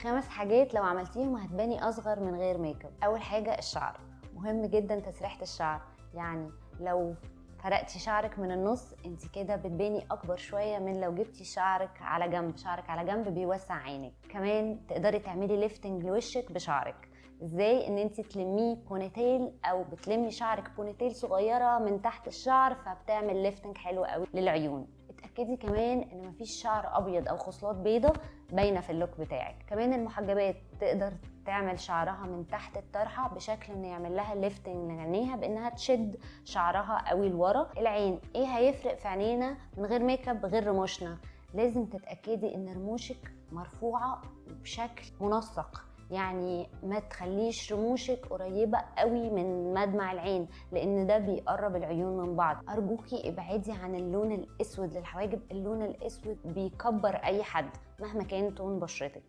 5 حاجات لو عملتيهم هتباني اصغر من غير ميك اب. اول حاجه الشعر، مهم جدا تسريحه الشعر. يعني لو فرقتي شعرك من النص انت كده بتباني اكبر شويه من لو جبتي شعرك على جنب. شعرك على جنب بيوسع عينك. كمان تقدري تعملي ليفتنج لوشك بشعرك. ازاي؟ ان انت تلميه بونيتيل او بتلمي شعرك بونيتيل صغيره من تحت الشعر، فبتعمل ليفتنج حلو قوي للعيون. اتاكدي كمان ان مفيش شعر ابيض او خصلات بيضه باينه في اللوك بتاعك. كمان المحجبات تقدر تعمل شعرها من تحت الطرحه بشكل ان يعمل لها ليفتنج لعينيها بانها تشد شعرها قوي لورا. العين، ايه هيفرق في عينينا من غير ميك اب غير رموشنا؟ لازم تتاكدي ان رموشك مرفوعه بشكل منسق. يعني ما تخليش رموشك قريبة قوي من مدمع العين، لان ده بيقرب العيون من بعض. ارجوكي ابعدي عن اللون الاسود للحواجب. اللون الاسود بيكبر اي حد مهما كان تون بشرتك.